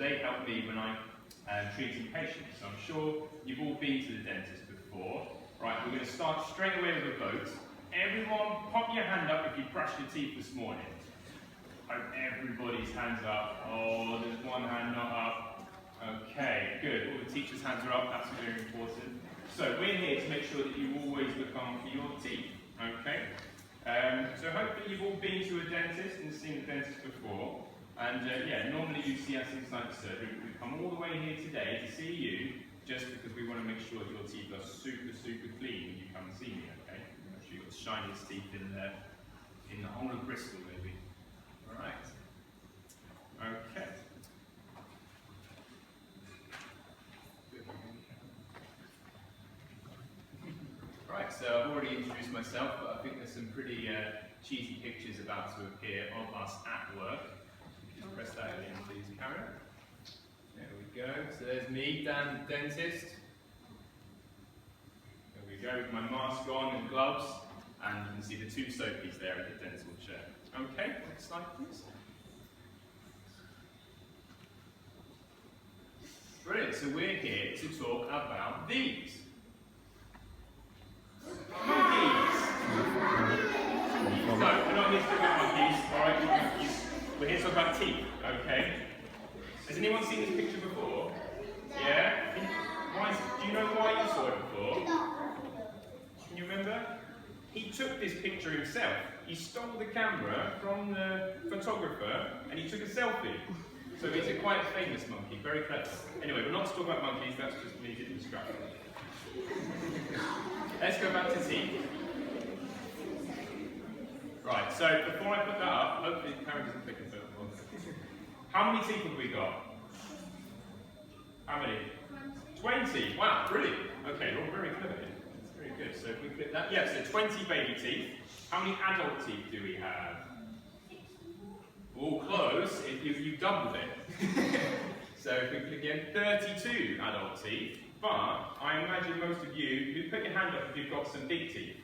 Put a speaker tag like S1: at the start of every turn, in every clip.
S1: they help me when I'm treating patients. So I'm sure you've all been to the dentist before. Right, we're going to start straight away with a vote. Everyone, pop your hand up if you brushed your teeth this morning. Hope everybody's hands up. Oh, there's one hand not up. Okay, good. All the teachers' hands are up. That's very important. So we're here to make sure that you always look after your teeth. Okay. So hopefully you've all been to a dentist and seen a dentist before. And yeah, normally you see us inside the surgery. We've come all the way here today to see you just because we want to make sure that your teeth are super, super clean when you come and see me. Okay. Make sure you've got the shiniest teeth in the whole of Bristol, maybe. All right. Okay. Right, so I've already introduced myself, but I think there's some pretty cheesy pictures about to appear of us at work. Just press that again, please, Karen. There we go. So there's me, Dan, the dentist. There we go, with my mask on and gloves, and you can see the two Sophies there at the dental chair. Okay, next slide, please. Brilliant. So we're here to talk about these. Monkeys! No, we're not here to talk about monkeys, alright? We're here to talk about teeth, okay? Has anyone seen this picture before? Yeah? Do you know why you saw it before? Can you remember? He took this picture himself. He stole the camera from the photographer and he took a selfie. So he's a quite famous monkey, very clever. Anyway, we're not to talk about monkeys, that's just me getting distracted. Let's go back to teeth. Right, so before I put that up, hopefully the camera doesn't pick us up. How many teeth have we got? How many? 20. Wow, brilliant. Okay, you're all very clever here. That's very good. So if we click that, yeah, so 20 baby teeth. How many adult teeth do we have? All close, you've doubled it. So if we click again, 32 adult teeth. But I imagine most of you put your hand up if you've got some big teeth.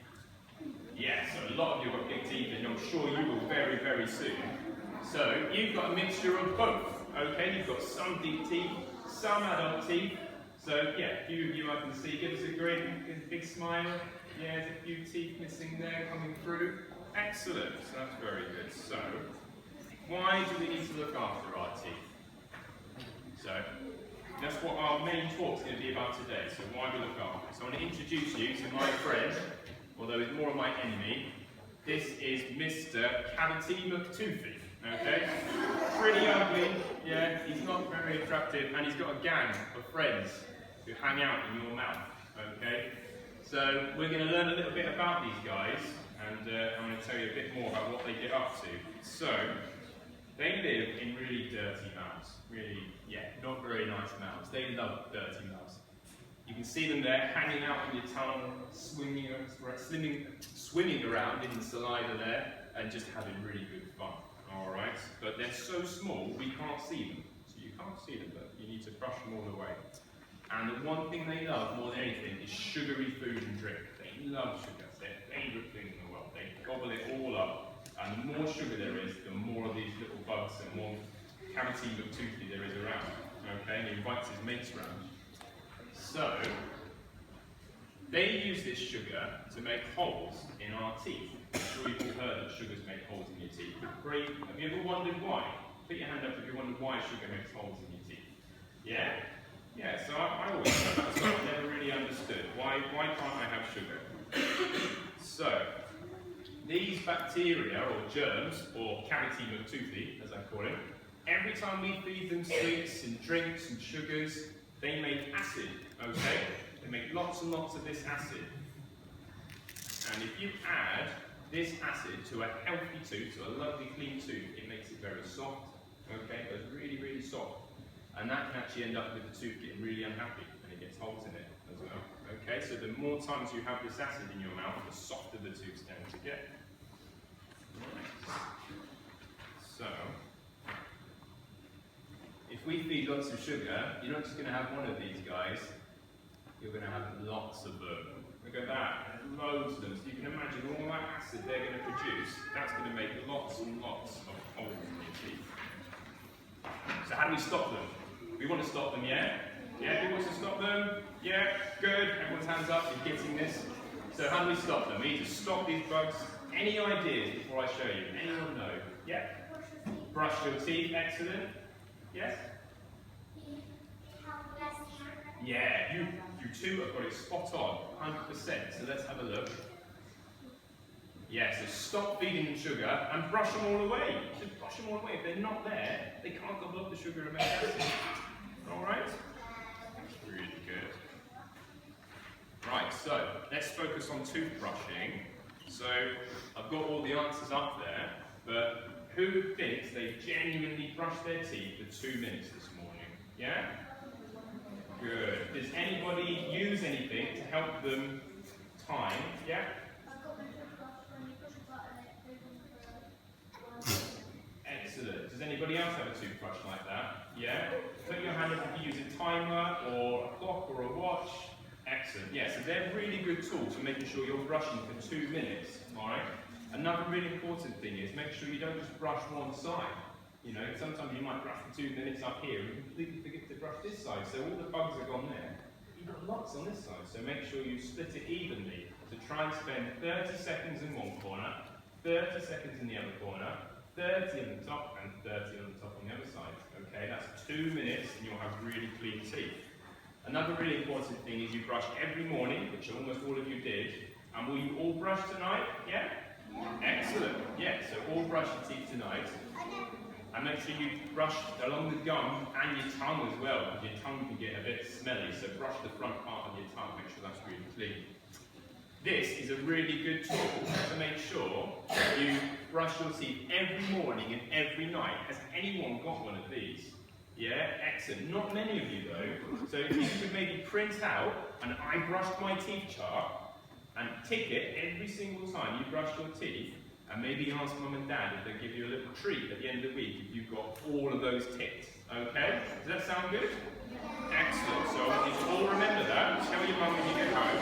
S1: Yes, so a lot of you have got big teeth, and I'm sure you will very, very soon. So you've got a mixture of both. Okay, you've got some big teeth, some adult teeth. So yeah, a few of you I can see. Give us a great big smile. Yeah, there's a few teeth missing there coming through. Excellent. So that's very good. So why do we need to look after our teeth? So that's what our main talk is going to be about today, so why we look after it. So I want to introduce you to my friend, although he's more of my enemy. This is Mr. Cavity McToothy, okay? Pretty ugly, yeah, he's not very attractive, and he's got a gang of friends who hang out in your mouth, okay? So we're going to learn a little bit about these guys, and I'm going to tell you a bit more about what they get up to. So, they live in really dirty mouths. Really, yeah, not very nice mouths. They love dirty mouths. You can see them there, hanging out on your tongue, swimming around in the saliva there, and just having really good fun. Alright? But they're so small, we can't see them. So you can't see them, but you need to brush them all away. And the one thing they love more than anything is sugary food and drink. They love sugar. It's their favourite thing in the world. They gobble it all up. And the more sugar there is, the more of these little bugs and more Cavity McToothy there is around. Okay, and he invites his mates around. So, they use this sugar to make holes in our teeth. I'm sure you've all heard that sugars make holes in your teeth. Great. Have you ever wondered why? Put your hand up if you wondered why sugar makes holes in your teeth. Yeah? Yeah, so I always thought that as well. I never really understood. Why can't I have sugar? So, these bacteria, or germs, or Cavity McToothy, as I call it, every time we feed them sweets and drinks and sugars, they make acid, okay? They make lots and lots of this acid. And if you add this acid to a healthy tooth, to a lovely clean tooth, it makes it very soft, okay? It goes really, really soft. And that can actually end up with the tooth getting really unhappy, and it gets holes in it as well. Okay, so the more times you have this acid in your mouth, the softer the tooths tend to get. Right. So, if we feed lots of sugar, you're not just going to have one of these guys, you're going to have lots of them. Look at that, there's loads of them. So you can imagine all that acid they're going to produce, that's going to make lots and lots of holes in your teeth. So how do we stop them? We want to stop them, yeah? Yeah, who wants to stop them? Yeah, good. Everyone's hands up, you're getting this. So how do we stop them? We need to stop these bugs. Any ideas before I show you? Anyone know? Yeah? Brush your teeth, excellent. Yes? Yeah, you two have got it spot on, 100%. So let's have a look. Yeah, so stop feeding them sugar and brush them all away. Just brush them all away. If they're not there, they can't gobble up the sugar and make acid. Alright? Really good. Right, so let's focus on toothbrushing. So I've got all the answers up there, but who thinks they genuinely brushed their teeth for 2 minutes this morning? Yeah? Good. Does anybody use anything to help them time? Yeah? Excellent. Does anybody else have a toothbrush like that? Yeah? Put your hand up if you use a timer or a clock or a watch. Excellent. Yeah, so they're really good tools for making sure you're brushing for 2 minutes. Alright? Another really important thing is make sure you don't just brush one side. You know, sometimes you might brush for 2 minutes up here and completely forget to brush this side, so all the bugs are gone there. You've got lots on this side, so make sure you split it evenly. So try and spend 30 seconds in one corner, 30 seconds in the other corner, 30 on the top, and 30 on the top on the other side. Okay, that's 2 minutes and you'll have really clean teeth. Another really important thing is you brush every morning, which almost all of you did. And will you all brush tonight? Yeah? Excellent. Yeah, so all brush your teeth tonight. And make sure you brush along the gum and your tongue as well, because your tongue can get a bit smelly. So brush the front part of your tongue, make sure that's really clean. This is a really good tool to make sure you brush your teeth every morning and every night. Has anyone got one of these? Yeah, excellent. Not many of you though. So if you could maybe print out an I brushed my teeth chart and tick it every single time you brush your teeth, and maybe ask mum and dad if they give you a little treat at the end of the week if you've got all of those ticked. Okay? Does that sound good? Excellent. So I want you to all remember that. Tell your mum when you get home.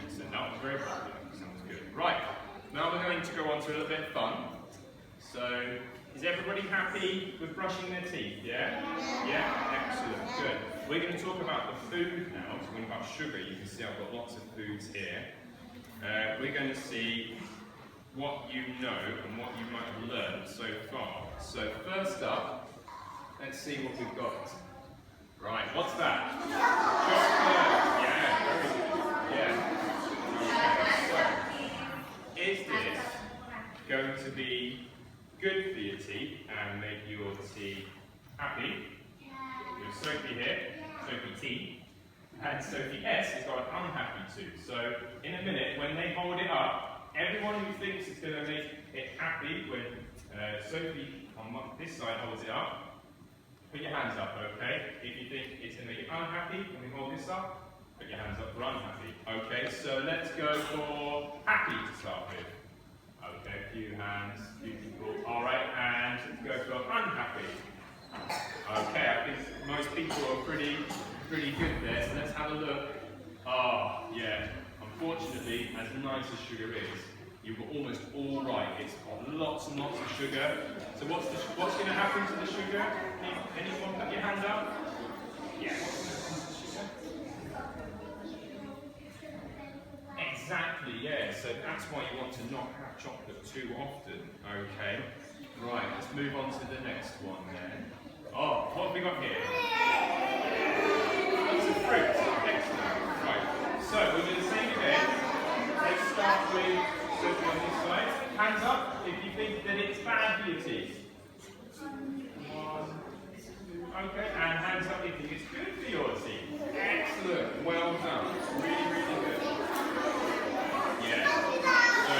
S1: Excellent. That was very popular. Sounds good. Right. Now we're going to go on to a little bit of fun. So, is everybody happy with brushing their teeth? Yeah? Yeah? Excellent. Good. We're going to talk about the food now. So we're going to talk about sugar. You can see I've got lots of foods here. We're going to see what you know and what you might have learned so far. So first up, let's see what we've got. Right, what's that? Chocolate. Yeah, very good. Yeah. Okay, so, is this going to be good for your teeth and make your teeth happy? We have Sophie here, Sophie T, and Sophie S has got an unhappy tooth. So in a minute, when they hold it up, everyone who thinks it's going to make it happy, when Sophie on this side holds it up, put your hands up, okay? If you think it's going to make it unhappy, when we hold this up, put your hands up for unhappy. Okay, so let's go for happy to start with. Okay, a few hands, few people. Alright, and let's go for unhappy. Okay, I think most people are pretty good there, so let's have a look. Oh, yeah, unfortunately, as nice as sugar is, you were almost all right. It's got lots and lots of sugar. So what's going to happen to the sugar? Anyone put your hand up? Yeah. Exactly, yeah. So that's why you want to not have chocolate too often. Okay. Right, let's move on to the next one then. Oh, what have we got here? Lots of fruit. Excellent. Right. So we're going to say again. Let's start with Sophie on this side. Hands up if you think that it's bad for your teeth. 1, 2. Okay. And hands up if you think it's good for your teeth. Excellent. Well done. Really, really good. Yeah. So,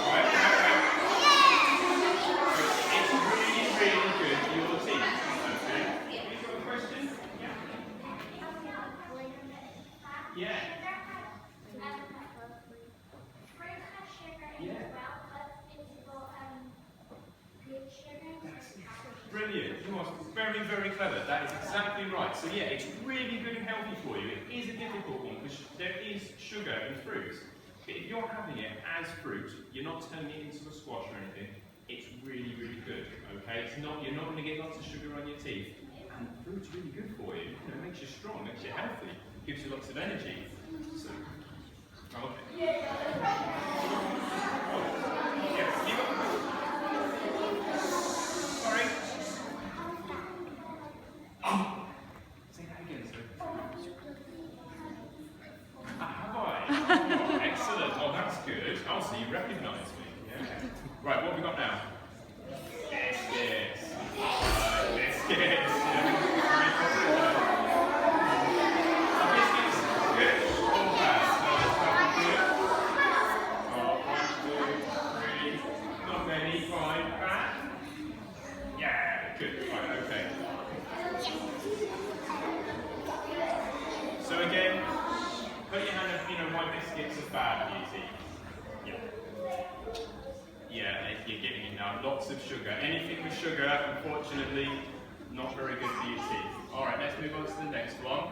S1: right. It's really, really good for your teeth. Okay. You got a question? Yeah. Yeah. Brilliant. You are very, very clever. That is exactly right. So yeah, it's really good and healthy for you. It is a difficult one because there is sugar in fruit. But if you're having it as fruit, you're not turning it into a squash or anything, it's really, really good, okay? You're not going to get lots of sugar on your teeth, and fruit's really good for you. It makes you strong, makes you healthy, gives you lots of energy. So, okay. Yeah, sorry. Say that again, sir. Have I? Oh, excellent. Oh, that's good. Oh, so you recognise me. Yeah. Right, what have we got now? Biscuits. Biscuits. Biscuits. Good. All bad. Good. Oh, 1, 2, 3. Not many. 5. Bad. Yeah. Good. Right. Okay. So again, put your hand up. My biscuits are bad for your teeth. Yeah. Yeah, you're getting it now. Lots of sugar. Anything with sugar, unfortunately, not very good for your teeth. Alright, let's move on to the next one.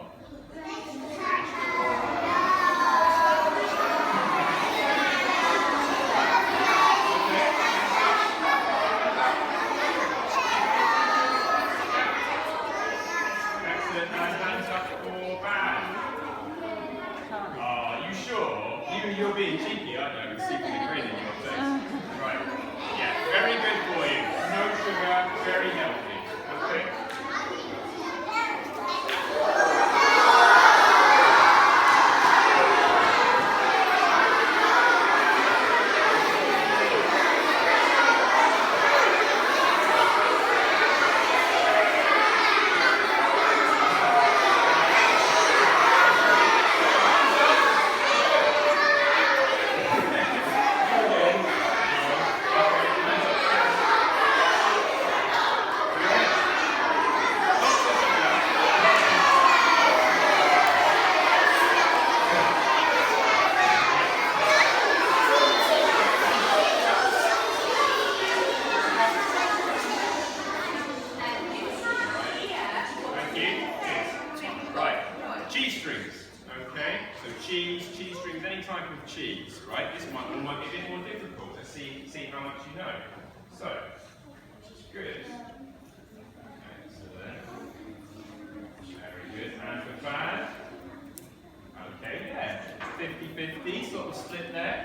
S1: Excellent. And hands up for bad. Are you sure? You're being cheeky, aren't you? I can see from the grin in your face. Right. Yeah, very good for you. No sugar, very healthy. Okay? Cheese strings, any type of cheese, right? This might be a bit more difficult to see how much you know. So, good. Excellent. Very good. And for bad. Okay, yeah. 50-50, sort of split there.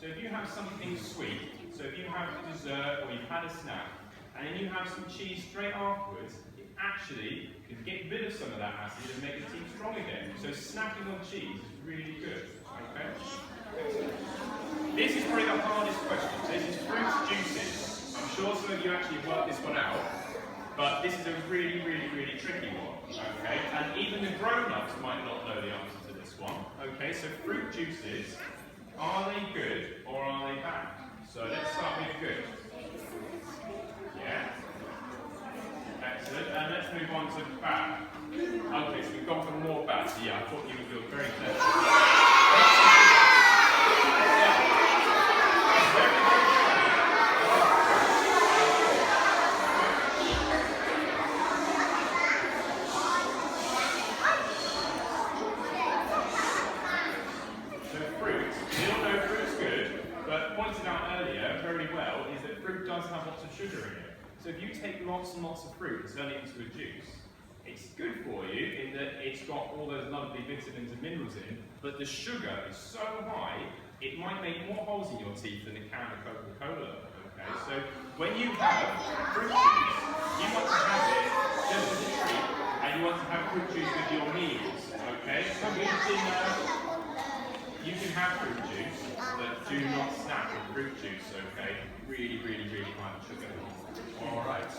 S1: So if you have something sweet, so if you have dessert or you've had a snack, and then you have some cheese straight afterwards, it actually can get rid of some of that acid and make the teeth strong again. So snacking on cheese is really good. Okay? This is probably the hardest question. This is fruit juices. I'm sure some of you actually have worked this one out, but this is a really, really, really tricky one. Okay? And even the grown-ups might not know the answer to this one. Okay, so fruit juices. Are they good or are they bad? So let's start with good. Yeah. Excellent. And let's move on to bad. Okay, so we've gone for more bad. So yeah, I thought you would feel very clever. So if you take lots and lots of fruit and turn it into a juice, it's good for you in that it's got all those lovely vitamins and minerals in, but the sugar is so high, it might make more holes in your teeth than a can of Coca-Cola. Okay, so when you have fruit juice, you want to have it just as a treat, and you want to have fruit juice with your meals. Okay, so with dinner, you can have fruit juice, but do not snack on fruit juice. Okay, really, really, really high in sugar. Alright,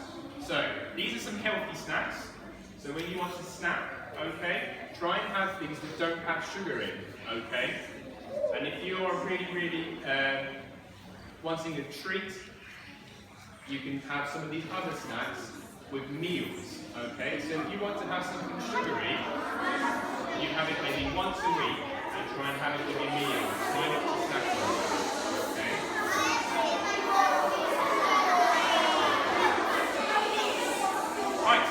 S1: so these are some healthy snacks. So when you want to snack, okay? Try and have things that don't have sugar in, okay? And if you are really wanting a treat, you can have some of these other snacks with meals, okay? So if you want to have something sugary, you have it maybe once a week and try and have it with your meals. Try not to snack on it, okay? Right,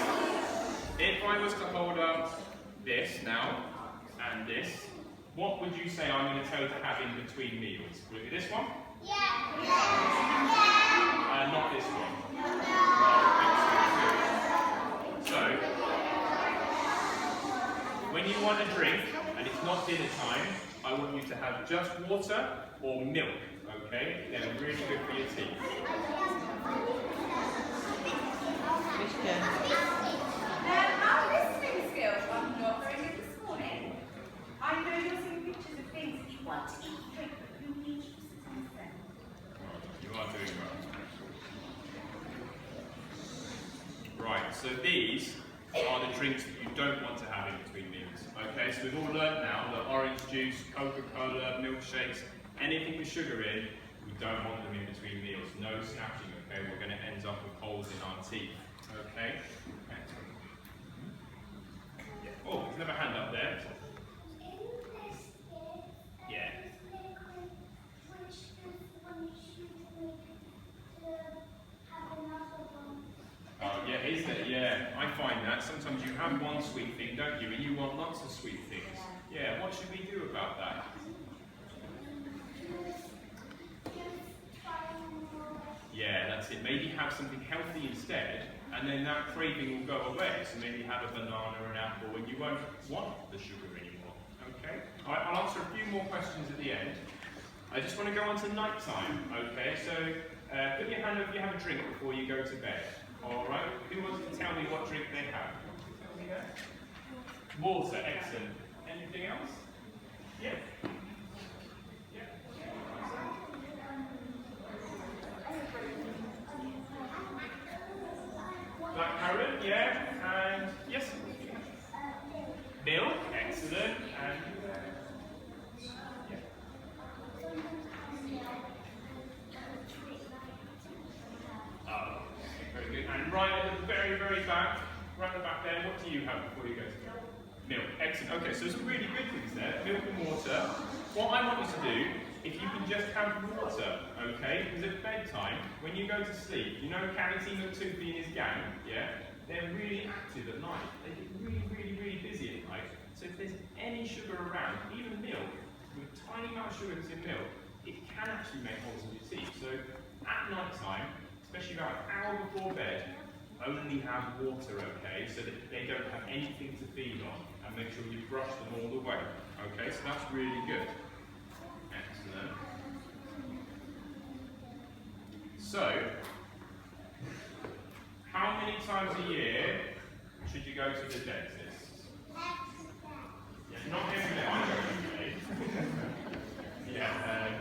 S1: if I was to hold up this now and this, what would you say I'm going to tell you to have in between meals? Will it be this one?
S2: Yeah.
S1: Not this one. So, when you want a drink and it's not dinner time, I want you to have just water or milk, okay? They're really good for your teeth.
S3: Our listening skills are not very good this morning. I know you're seeing pictures of things that you want to eat, but who needs you to taste them?
S1: You are doing well. Right, so these are the drinks that you don't want to have in between meals. Okay, so we've all learned now that orange juice, Coca-Cola, milkshakes, anything with sugar in, we don't want them in between meals. No snacking, okay? We're going to end up with holes in our teeth. Okay? Oh, there's another hand up there. Yeah. Oh, yeah, is there? Yeah, I find that. Sometimes you have one sweet thing, don't you? And you want lots of sweet things. Yeah, what should we do about that? Yeah, that's it. Maybe have something healthy instead, and then that craving will go away. So maybe have a banana or an apple, and you won't want the sugar anymore. Okay? All right, I'll answer a few more questions at the end. I just want to go on to night time. Okay, so put your hand up if you have a drink before you go to bed. All right. Who wants to tell me what drink they have? Tell me that. Water. Excellent. Anything else? Yeah. Blackcurrant, yeah, and yes. Milk, excellent, and yeah. Oh, very good. And right at the very back, right at the back there, what do you have before you go to bed? Milk, excellent. Okay, so some really good things there. Milk and water. What I want you to do, if you can just have water, okay? Because at bedtime, when you go to sleep, you know Cavity and Toothy and his gang, yeah? They're really active at night. They get really busy at night. So if there's any sugar around, even milk, with a tiny amount of sugar that's in milk, it can actually make holes in your teeth. So at night time, especially about an hour before bed, only have water, okay? So that they don't have anything to feed on. And make sure you brush them all the way. Okay, so that's really good. Excellent. So, how many times a year should you go to the dentist? Yeah, not every day. I go every day. Yeah.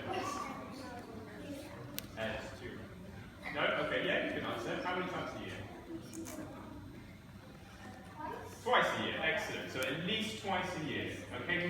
S1: No? Okay, yeah, you can answer. How many times a year? Twice a year, excellent. So at least twice a year. Okay, you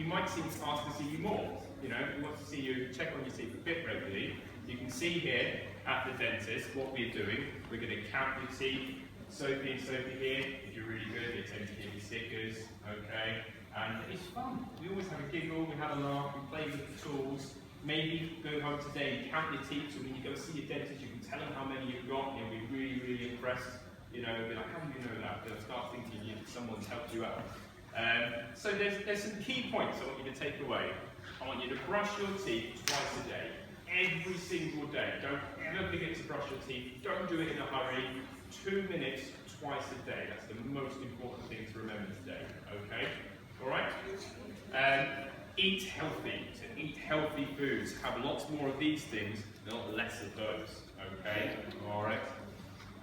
S1: might see ask to see you more. You know, we want to see you check on your teeth a bit regularly. You can see here at the dentist what we're doing. We're going to count your teeth. Sophie and Sophie here. If you're really good, they tend to give you stickers. Okay, and it's fun. We always have a giggle. We have a laugh. We play with the tools. Maybe go home today and count your teeth. So when you go see your dentist, you can tell them how many you've got. You'll be really impressed. You know, be like, how do you know that? They'll start thinking someone's helped you out. So there's some key points I want you to take away. I want you to brush your teeth twice a day. Every single day. Don't ever forget to brush your teeth. Don't do it in a hurry. 2 minutes twice a day. That's the most important thing to remember today. Okay? Alright? Eat healthy. So eat healthy foods. Have lots more of these things, not less of those. Okay? Alright?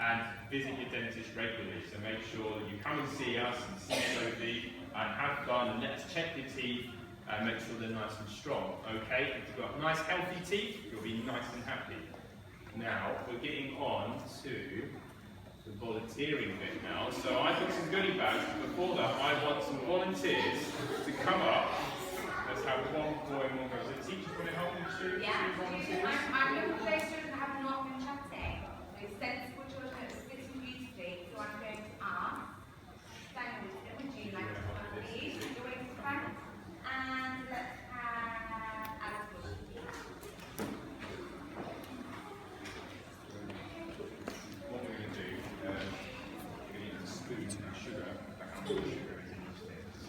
S1: And visit your dentist regularly. So make sure that you come and see us and see Sophie and have fun and let's check your teeth and make sure they're nice and strong. Okay? If you've got nice healthy teeth, you'll be nice and happy. Now we're getting on to the volunteering bit now. So I put some goodie bags. Before that, I want some volunteers to come up